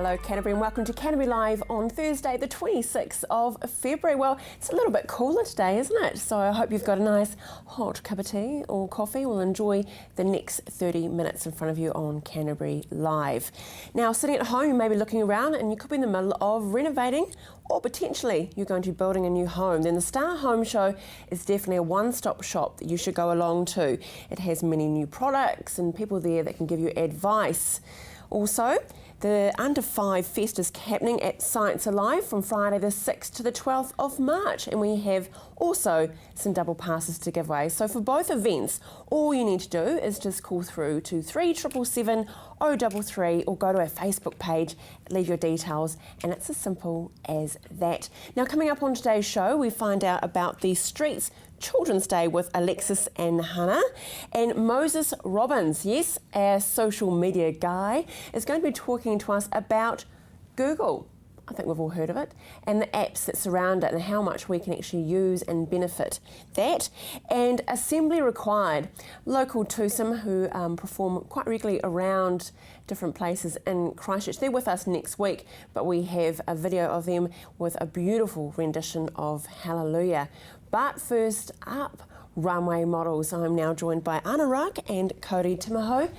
Hello Canterbury and welcome to Canterbury Live on Thursday the 26th of February. Well, it's a little bit cooler today, isn't it? So I hope you've got a nice hot cup of tea or coffee. We'll enjoy the next 30 minutes in front of you on Canterbury Live. Now, sitting at home, you may be looking around and you could be in the middle of renovating, or potentially you're going to be building a new home. Then the Star Home Show is definitely a one-stop shop that you should go along to. It has many new products and people there that can give you advice. Also, the Under 5 Fest is happening at Science Alive from Friday the 6th to the 12th of March, and we have also some double passes to give away. So for both events, all you need to do is just call through to 3777 033 or go to our Facebook page, leave your details, and it's as simple as that. Now, coming up on today's show, we find out about the Streets Children's Day with Alexis and Hannah, and Moses Robbins, yes, our social media guy, is going to be talking to us about Google. I think we've all heard of it, and the apps that surround it and how much we can actually use and benefit that. And Assembly Required, local twosome who perform quite regularly around different places in Christchurch. They're with us next week, but we have a video of them with a beautiful rendition of Hallelujah. But first up, runway models. I'm now joined by Anna Ruck and Cody Timaho,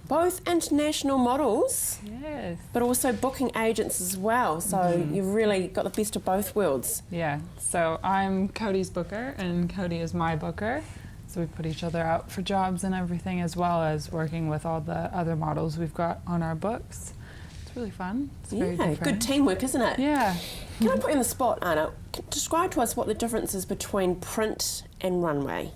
both international models, yes, but also booking agents as well. So you've really got the best of both worlds. Yeah, so I'm Cody's booker and Cody is my booker. So we put each other out for jobs and everything, as well as working with all the other models we've got on our books. It's really fun. It's very different. Good teamwork, isn't it? Yeah. Can I put you on the spot, Anna? Describe to us what the difference is between print and runway,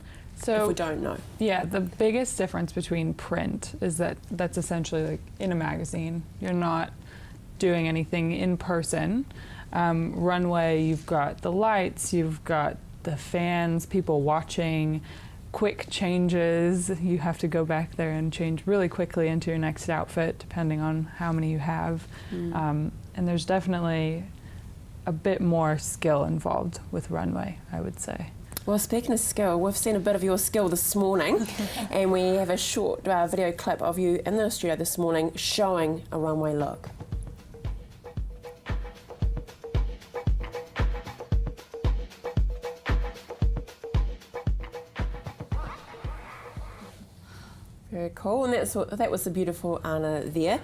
if we don't know. Yeah, the biggest difference between print is that that's essentially like in a magazine. You're not doing anything in person. Runway, you've got the lights, you've got the fans, people watching, quick changes. You have to go back there and change really quickly into your next outfit, depending on how many you have. And there's definitely a bit more skill involved with runway, I would say. Well, speaking of skill, we've seen a bit of your skill this morning, and we have a short video clip of you in the studio this morning showing a runway look. Very cool, and that was the beautiful Anna there.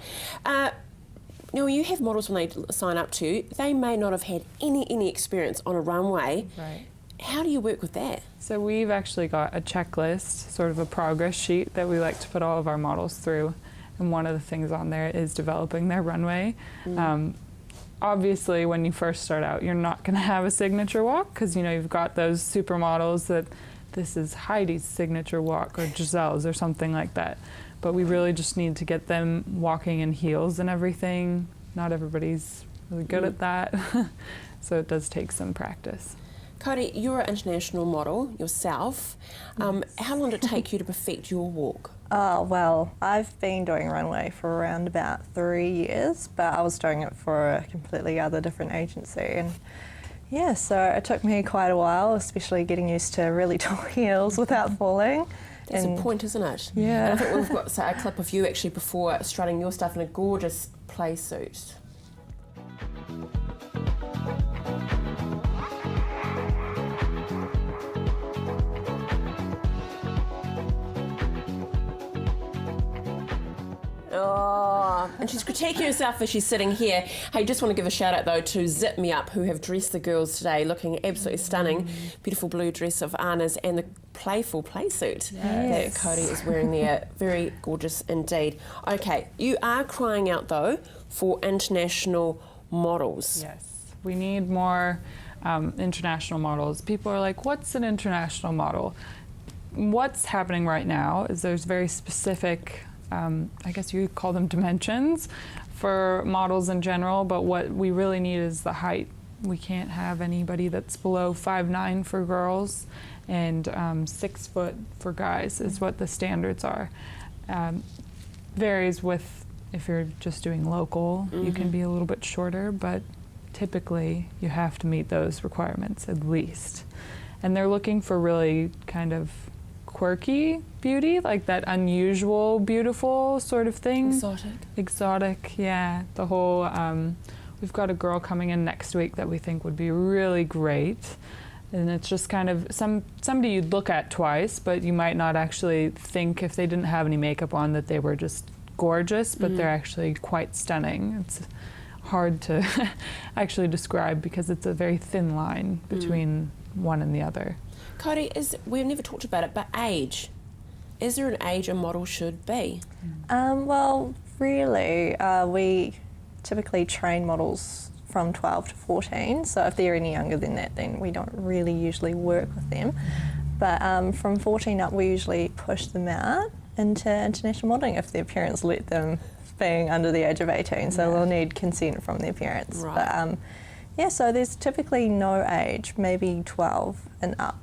Now, you have models when they sign up to you, they may not have had any experience on a runway. Right. How do you work with that? So we've actually got a checklist, sort of a progress sheet that we like to put all of our models through. And one of the things on there is developing their runway. Obviously, when you first start out, you're not going to have a signature walk because, you know, you've got those supermodels that this is Heidi's signature walk or Giselle's or something like that. But we really just need to get them walking in heels and everything. Not everybody's really good at that. So it does take some practice. Cody, you're an international model yourself. Yes. How long did it take you to perfect your walk? Oh, well, I've been doing runway for around about 3 years, but I was doing it for a completely other different agency. And yeah, so it took me quite a while, especially getting used to really tall heels without falling. That's a point, isn't it? Yeah. And I think we've got a clip of you actually before strutting your stuff in a gorgeous play suit. Oh, and she's critiquing herself as she's sitting here. Hey, just want to give a shout out though to Zip Me Up, who have dressed the girls today, looking absolutely stunning. Beautiful blue dress of Anna's and the playful play suit that Cody is wearing there. Very gorgeous indeed. Okay, you are crying out though for international models. Yes, we need more international models. People are like, what's an international model? What's happening right now is there's very specific I guess you could call them dimensions for models in general, but what we really need is the height. We can't have anybody that's below 5'9" for girls and 6 foot for guys is what the standards are. Varies with if you're just doing local, you can be a little bit shorter, but typically you have to meet those requirements at least. And they're looking for really kind of quirky beauty, like that unusual, beautiful sort of thing. Exotic, yeah. The whole, we've got a girl coming in next week that we think would be really great. And it's just kind of somebody you'd look at twice, but you might not actually think, if they didn't have any makeup on, that they were just gorgeous, but they're actually quite stunning. It's hard to actually describe because it's a very thin line between one and the other. Cody, we've never talked about it, but age. Is there an age a model should be? Well, really, we typically train models from 12 to 14, so if they're any younger than that, then we don't really usually work with them. But from 14 up, we usually push them out into international modelling if their parents let them, being under the age of 18, so they'll need consent from their parents. Right. But yeah, so there's typically no age, maybe 12 and up,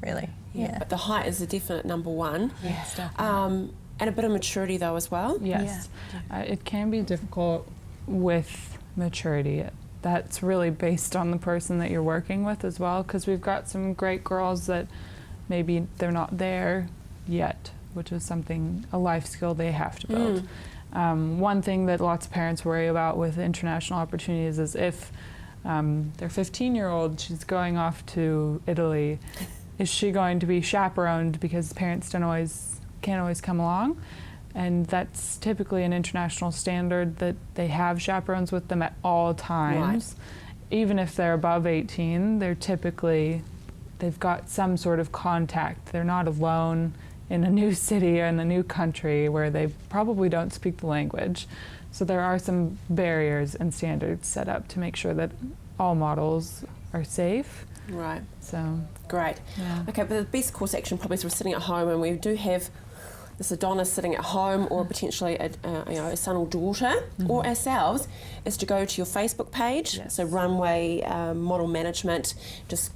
really. Yeah. But the height is a definite number one. Yes, definitely. And a bit of maturity though as well. Yes. It can be difficult with maturity. That's really based on the person that you're working with as well, because we've got some great girls that maybe they're not there yet, which is a life skill they have to build. One thing that lots of parents worry about with international opportunities is if their 15-year-old, she's going off to Italy, is she going to be chaperoned because parents can't always come along? And that's typically an international standard that they have chaperones with them at all times. Right. Even if they're above 18, they've got some sort of contact. They're not alone in a new city or in a new country where they probably don't speak the language. So there are some barriers and standards set up to make sure that all models are safe. Right. So great. Yeah. Okay, but the best course action probably is we're sitting at home, and we do have this Adonis sitting at home, or potentially a son or daughter, or ourselves, is to go to your Facebook page. Yes. So Runway Model Management, just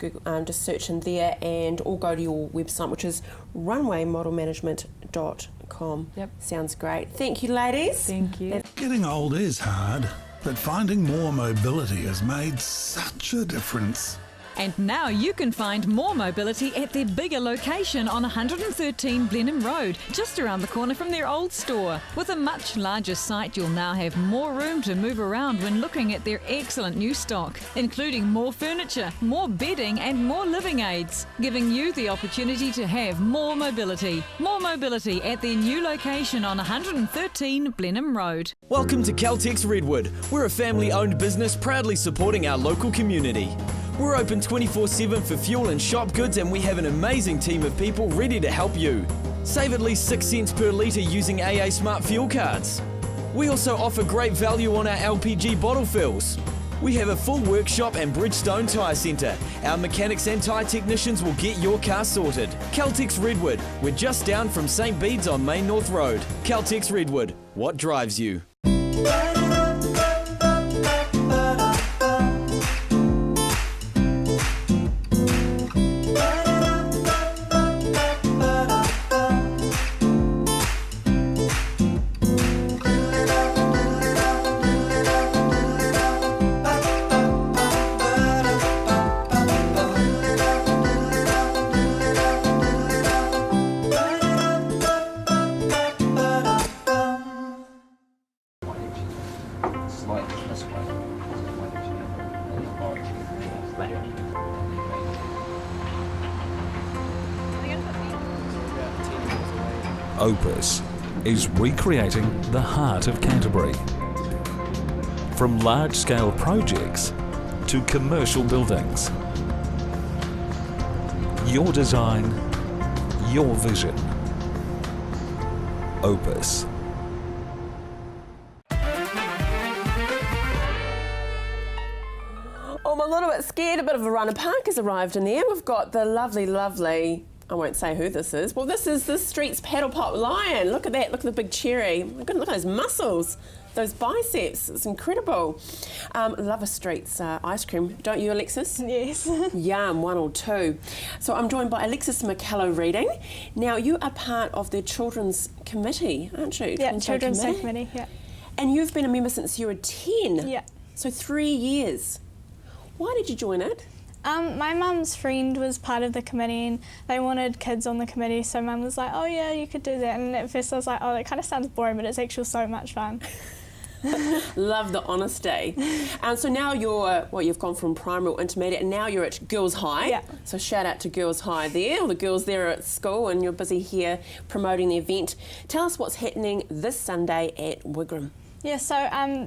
search in there, or go to your website, which is runwaymodelmanagement.com. Yep. Sounds great. Thank you, ladies. Thank you. Getting old is hard, but finding more mobility has made such a difference. And now you can find more mobility at their bigger location on 113 Blenheim Road, just around the corner from their old store. With a much larger site, you'll now have more room to move around when looking at their excellent new stock, including more furniture, more bedding and more living aids, giving you the opportunity to have more mobility. More mobility at their new location on 113 Blenheim Road. Welcome to Caltex Redwood. We're a family-owned business proudly supporting our local community. We're open 24/7 for fuel and shop goods, and we have an amazing team of people ready to help you. Save at least 6 cents per litre using AA Smart Fuel cards. We also offer great value on our LPG bottle fills. We have a full workshop and Bridgestone Tyre Centre. Our mechanics and tyre technicians will get your car sorted. Caltex Redwood. We're just down from St Bede's on Main North Road. Caltex Redwood. What drives you? Opus is recreating the heart of Canterbury. From large-scale projects to commercial buildings. Your design, your vision. Opus. Oh, I'm a little bit scared. A bit of a runner park has arrived in there. We've got the lovely, I won't say who this is. Well, this is the street's paddle pop lion. Look at that. Look at the big cherry. My goodness, look at those muscles, those biceps. It's incredible. Love a street's ice cream. Don't you, Alexis? Yes. Yum, 1 or 2. So I'm joined by Alexis McCullough Reading. Now, you are part of the Children's Committee, aren't you? Yeah, Children's Day Committee, yeah. And you've been a member since you were 10. Yeah. So 3 years. Why did you join it? My mum's friend was part of the committee and they wanted kids on the committee, so mum was like, oh yeah, you could do that. And at first I was like, oh, that kind of sounds boring, but it's actually so much fun. Love the honesty. So now you've gone from primary or intermediate and now you're at Girls High. Yeah. So shout out to Girls High there, all the girls there at school, and you're busy here promoting the event. Tell us what's happening this Sunday at Wigram. Yeah, so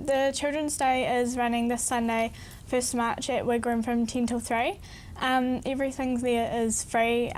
the Children's Day is running this Sunday, 1st March at Wigram from 10 till 3. Everything there is free.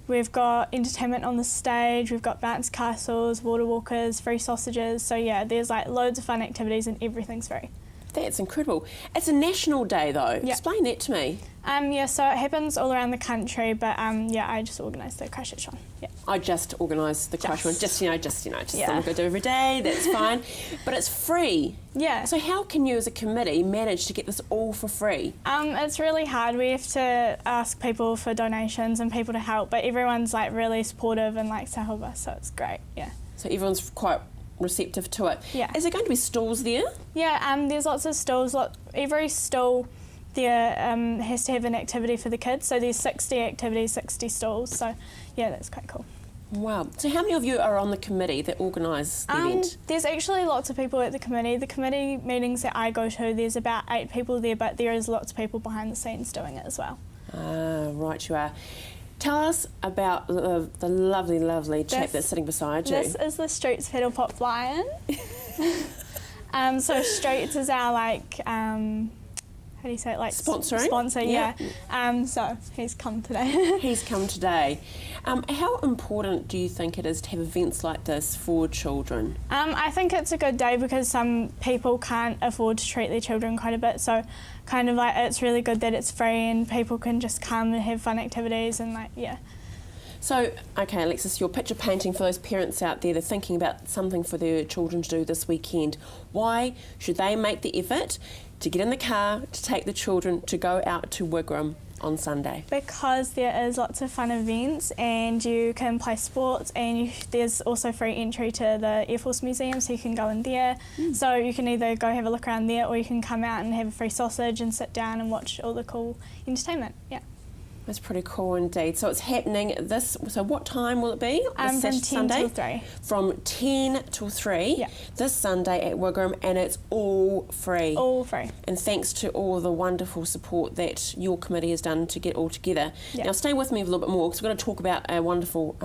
We've got entertainment on the stage, we've got bounce castles, water walkers, free sausages. So yeah, there's like loads of fun activities and everything's free. That's incredible. It's a national day though. Yeah. Explain that to me. Yeah, so it happens all around the country, but yeah, I just organised the Christchurch one. Yeah. I just organised the crash one, just yeah. something I go do every day, that's fine. But it's free. Yeah. So how can you as a committee manage to get this all for free? It's really hard. We have to ask people for donations and people to help, but everyone's like really supportive and likes to help us, so it's great, yeah. So everyone's quite receptive to it. Yeah. Is there going to be stalls there? Yeah, there's lots of stalls. Every stall there has to have an activity for the kids, so there's 60 activities, 60 stalls, so yeah, that's quite cool. Wow. So how many of you are on the committee that organise the event? There's actually lots of people at the committee. The committee meetings that I go to, there's about 8 people there, but there is lots of people behind the scenes doing it as well. Ah, right you are. Tell us about the lovely, lovely chap that's sitting beside you. This is the Streets Pedal Pop Lion. So Streets is our how do you say it? Like sponsoring? Sponsor, yeah. So he's come today. He's come today. How important do you think it is to have events like this for children? I think it's a good day because some people can't afford to treat their children quite a bit, so kind of like it's really good that it's free and people can just come and have fun activities and like, yeah. So, okay, Alexis, you're picture painting for those parents out there. They're thinking about something for their children to do this weekend. Why should they make the effort to get in the car, to take the children to go out to Wigram on Sunday? Because there is lots of fun events and you can play sports and there's also free entry to the Air Force Museum, so you can go in there. So you can either go have a look around there or you can come out and have a free sausage and sit down and watch all the cool entertainment. Yeah. That's pretty cool indeed. So it's happening so what time will it be? From 10 Sunday? till 3. From 10 till 3 Yeah. this Sunday at Wigram, and it's all free. All free. And thanks to all the wonderful support that your committee has done to get all together. Yeah. Now stay with me a little bit more because we're going to talk about a wonderful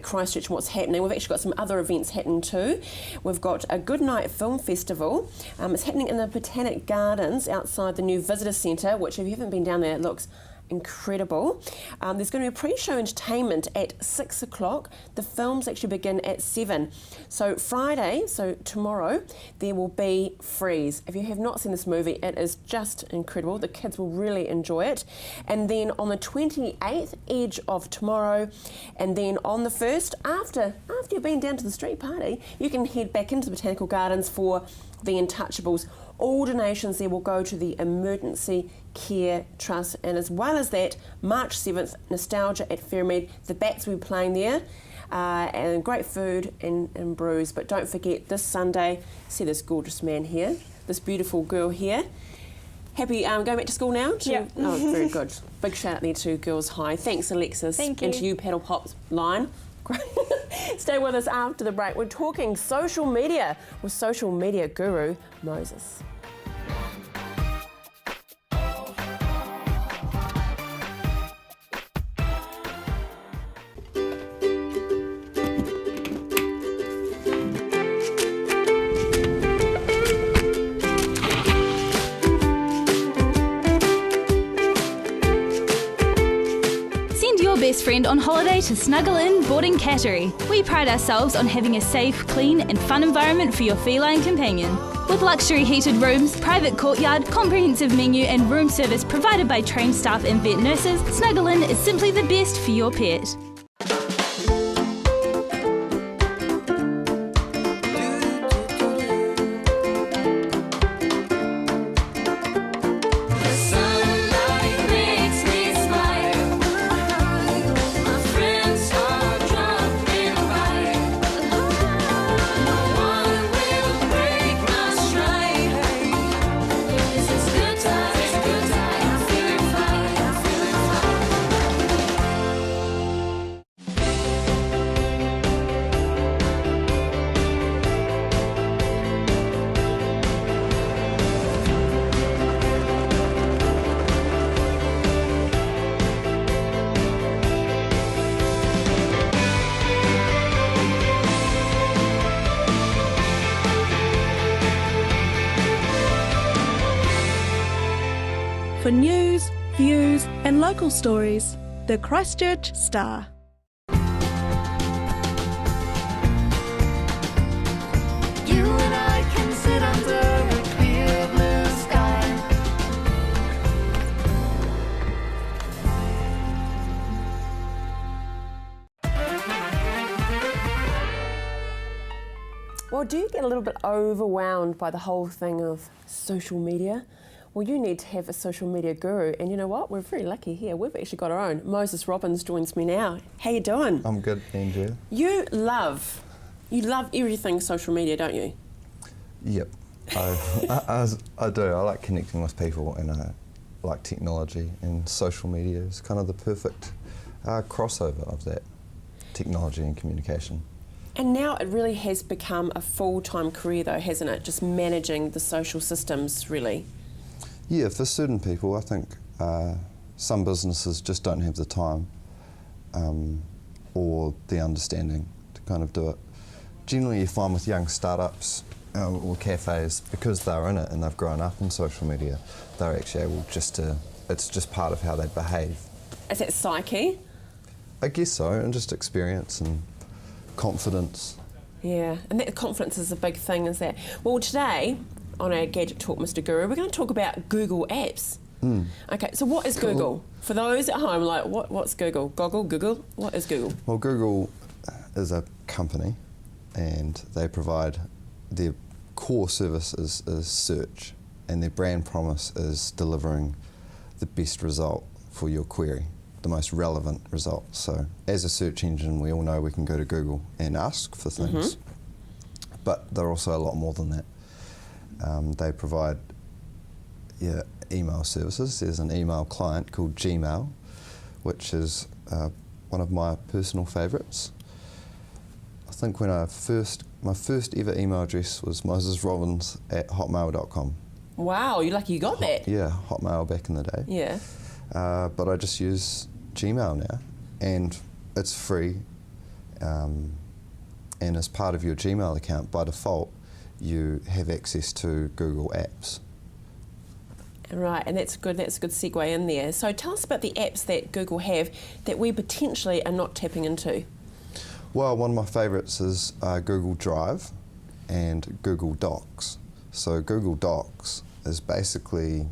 Christchurch and what's happening. We've actually got some other events happening too. We've got a Good Night Film Festival. It's happening in the Botanic Gardens outside the new Visitor Centre, which if you haven't been down there, it looks incredible. There's going to be a pre-show entertainment at 6 o'clock. The films actually begin at 7. So Friday, so tomorrow, there will be Freeze. If you have not seen this movie, it is just incredible. The kids will really enjoy it. And then on the 28th, Edge of Tomorrow. And then on the 1st, after you've been down to the street party, you can head back into the Botanical Gardens for The Untouchables. All donations there will go to the Emergency Care Trust, and as well as that, March 7th, Nostalgia at Fairmead. The Bats will be playing there, and great food and brews. But don't forget, this Sunday, see this gorgeous man here, this beautiful girl here. Happy going back to school now? Yeah. Oh, very good. Big shout out there to Girls High. Thanks, Alexis. Thank you. And to you, Paddle Pop's line. Great. Stay with us after the break. We're talking social media with social media guru Moses. Best friend on holiday to snuggle in boarding Canterbury. We pride ourselves on having a safe, clean and fun environment for your feline companion. With luxury heated rooms, private courtyard, comprehensive menu and room service provided by trained staff and vet nurses, Snuggle In is simply the best for your pet. For news, views and local stories, the Christchurch Star. You and I can sit under a clear blue sky. Well, do you get a little bit overwhelmed by the whole thing of social media? Well, you need to have a social media guru, and you know what? We're very lucky here. We've actually got our own. Moses Robbins joins me now. How you doing? I'm good, Andrea. You love everything social media, don't you? Yep, I do. I like connecting with people, and I like technology, and social media is kind of the perfect crossover of that, technology and communication. And now it really has become a full-time career though, hasn't it? Just managing the social systems, really. Yeah, for certain people, I think some businesses just don't have the time or the understanding to kind of do it. Generally, you find with young startups or cafes, because they're in it and they've grown up in social media, they're actually able just to, it's just part of how they behave. Is that psyche? I guess so, and just experience and confidence. Yeah, and that confidence is a big thing, is that? Well, today, on our Gadget Talk, Mr. Guru, we're going to talk about Google Apps. Okay, so what is Google? For those at home, like, what's Google? Google? What is Google? Well, Google is a company, and they provide, their core service is search, and their brand promise is delivering the best result for your query, the most relevant result. So as a search engine, we all know we can go to Google and ask for things, but they're also a lot more than that. They provide email services. There's an email client called Gmail, which is one of my personal favourites. I think when my first ever email address was mosesrobbins@hotmail.com. Wow, you're lucky you got that. Yeah, Hotmail back in the day. Yeah. But I just use Gmail now, and it's free. And as part of your Gmail account, by default, you have access to Google Apps. Right, and that's good. That's a good segue in there. So tell us about the apps that Google have that we potentially are not tapping into. Well, one of my favourites is Google Drive and Google Docs. So Google Docs is basically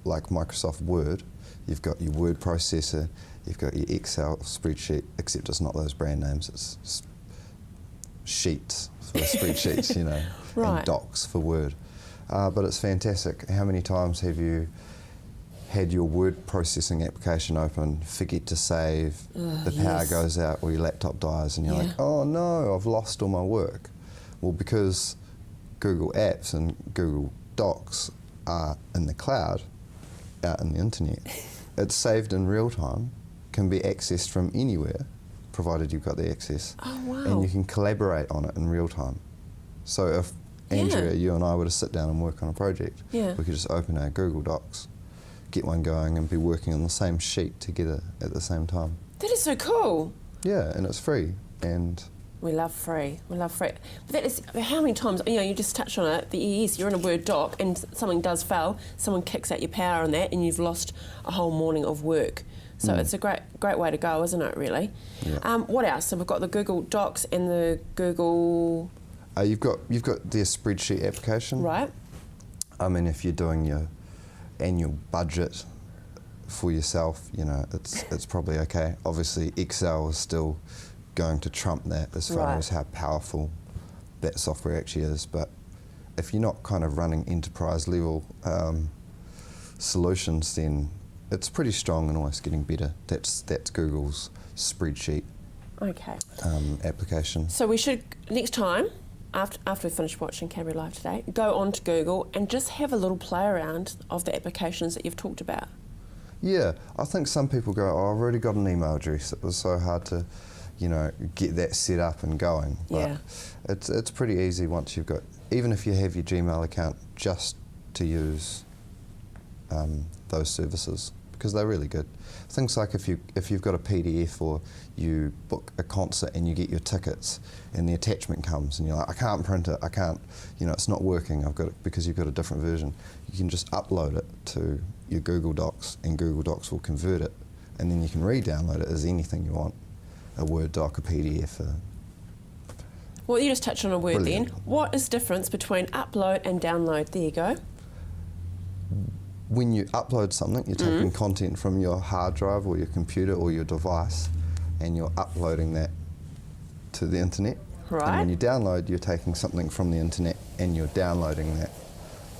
like Microsoft Word. You've got your word processor, you've got your Excel spreadsheet, except it's not those brand names, it's sheets for spreadsheets, you know, right. and docs for Word. But it's fantastic. How many times have you had your word processing application open, forget to save, the power goes out or your laptop dies and you're like, oh no, I've lost all my work. Well, because Google Apps and Google Docs are in the cloud, out in the internet, it's saved in real time, can be accessed from anywhere, provided you've got the access. Oh, wow. And you can collaborate on it in real time. So if Andrea, you and I were to sit down and work on a project, we could just open our Google Docs, get one going and be working on the same sheet together at the same time. That is so cool. Yeah, and it's free. And we love free. We love free. But that is, how many times, you know, you just touched on it, yes, you're in a Word doc and something does fail, someone kicks out your power on that and you've lost a whole morning of work. So it's a great way to go, isn't it, really? Yeah. What else? So we've got the Google Docs and the Google... you've got their spreadsheet application. Right. I mean, if you're doing your annual budget for yourself, you know, it's probably okay. Obviously, Excel is still going to trump that as far as how powerful that software actually is. But if you're not kind of running enterprise level solutions, then it's pretty strong and almost getting better. That's Google's spreadsheet application. So we should, next time, after we finish watching Canterbury Live today, go on to Google and just have a little play around of the applications that you've talked about. Yeah, I think some people go, oh, I've already got an email address. It was so hard to, you know, get that set up and going. But it's pretty easy once you've got, even if you have your Gmail account, just to use those services, because they're really good. Things like if you've got a PDF or you book a concert and you get your tickets and the attachment comes and you're like, I can't print it, I can't, it's not working, I've got it, because you've got a different version. You can just upload it to your Google Docs and Google Docs will convert it, and then you can re-download it as anything you want, a Word doc, a PDF. Well, you just touched on a word Brilliant. then. What is the difference between upload and download? There you go. When you upload something, you're taking content from your hard drive or your computer or your device, and you're uploading that to the internet. Right. And when you download, you're taking something from the internet and you're downloading that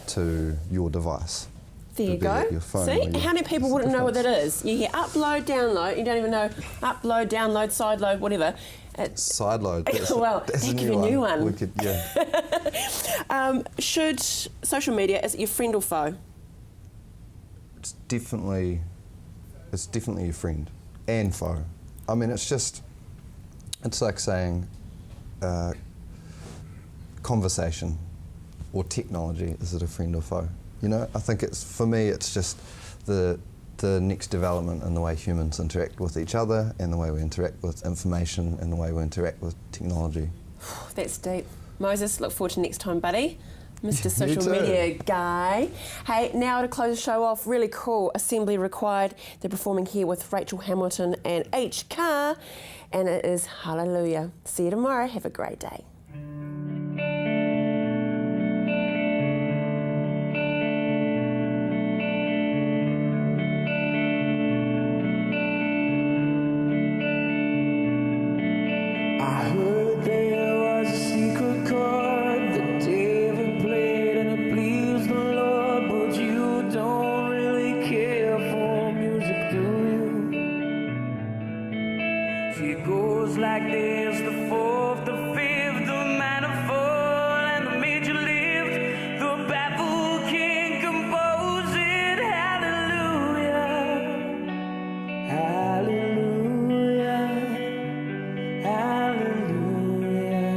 to your device. There you Be it go. your phone or See, your- how many people wouldn't know what that is? You hear upload, download, you don't even know upload, download, sideload, whatever. Sideload. Well, that's think of a new one. We could, yeah. Should social media, is it your friend or foe? It's definitely your friend and foe. I mean, it's like saying conversation or technology, is it a friend or foe? I think for me, it's just the next development in the way humans interact with each other and the way we interact with information and the way we interact with technology. That's deep. Moses, look forward to next time, buddy. Mr. You Social too. Media Guy. Hey, now to close the show off, really cool, Assembly Required. They're performing here with Rachel Hamilton and H. Carr, and it is Hallelujah. See you tomorrow. Have a great day. I heard there was a secret chord that David played and it pleased the Lord, but you don't really care for music, do you? She goes like this: the fourth, the fifth, the manifold, and the major lift. The baffled king composed it. Hallelujah, hallelujah. Hallelujah,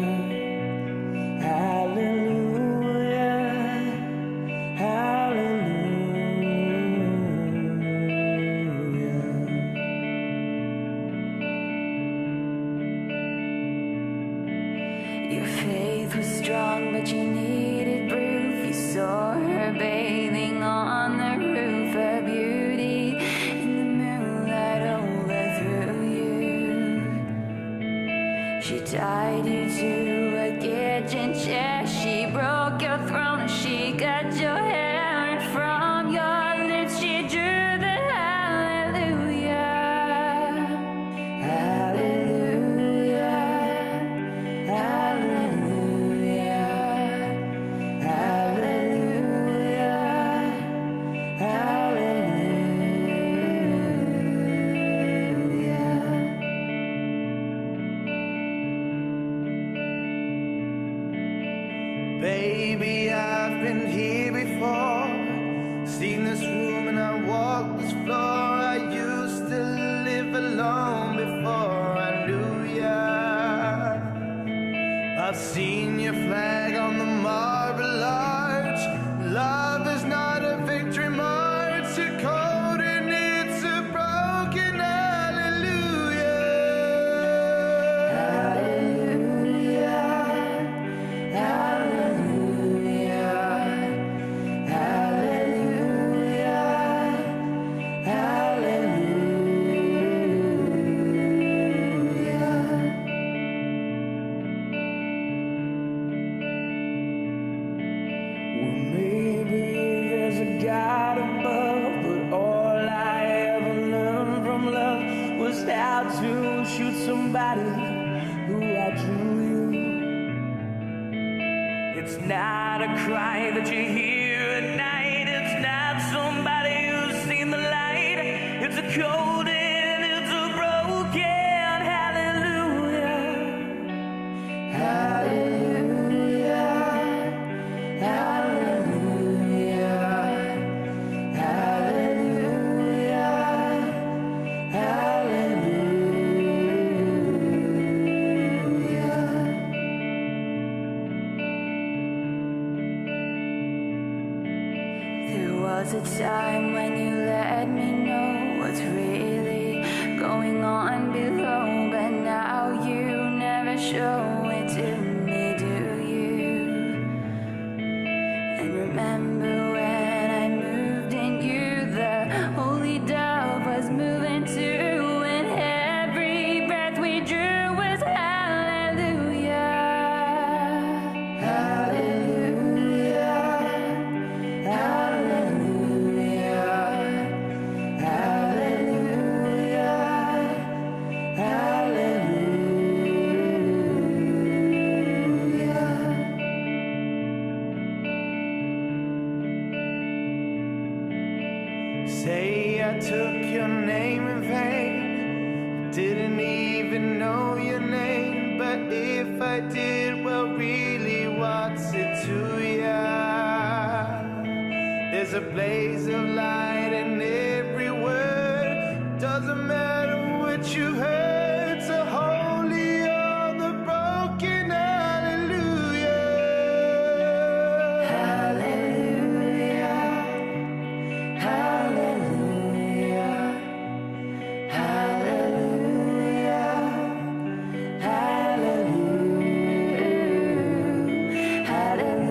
hallelujah, hallelujah. Your faith was strong, but you needed proof. You saw her bathing on the roof, her beauty in the moonlight overthrew you. She tied you to a kitchen chair. She broke your throne and she cut your hair. And from your lips she drew the hallelujah. Hallelujah. Hallelujah. Hallelujah. Hallelujah. Baby, I've been here before, seen this room and I walked this floor. I used to live alone before I knew ya. I've seen your flag on the marble arch. Love is not a victory march, a code and it's a broken hallelujah. Hallelujah. Hallelujah. Hallelujah. Hallelujah. Well, maybe there's a God above, but all I ever learned from love was how to shoot somebody who outdrew you. It's not a cry that you hear at night. It's not somebody who's seen the light. It's a cold and it's a broken hallelujah. Hallelujah. Hallelujah. Hallelujah. Hallelujah. There was a time when you let me know on below, but now you never show it to me, do you? And remember when I moved in you, the holy dove was moving too, and every breath we drew was hallelujah, hallelujah, hallelujah, hallelujah, hallelujah. Say I took your name in vain, didn't even know your name, but if I did, well really what's it to ya? There's a blaze of light in every word, doesn't matter what you heard, so holy are the broken, hallelujah, hallelujah, hallelujah, hallelujah, hallelujah, hallelujah,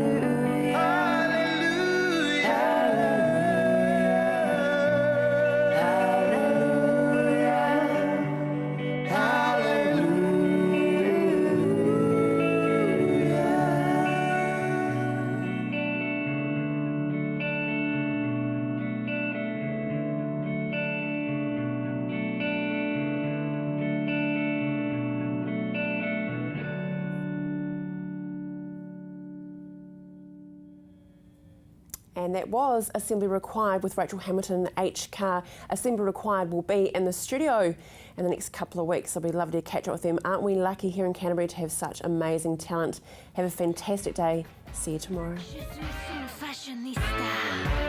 And that was Assembly Required with Rachel Hamilton, HK. Assembly Required will be in the studio in the next couple of weeks. It'll be lovely to catch up with them. Aren't we lucky here in Canterbury to have such amazing talent? Have a fantastic day. See you tomorrow. Je suis une fashionista.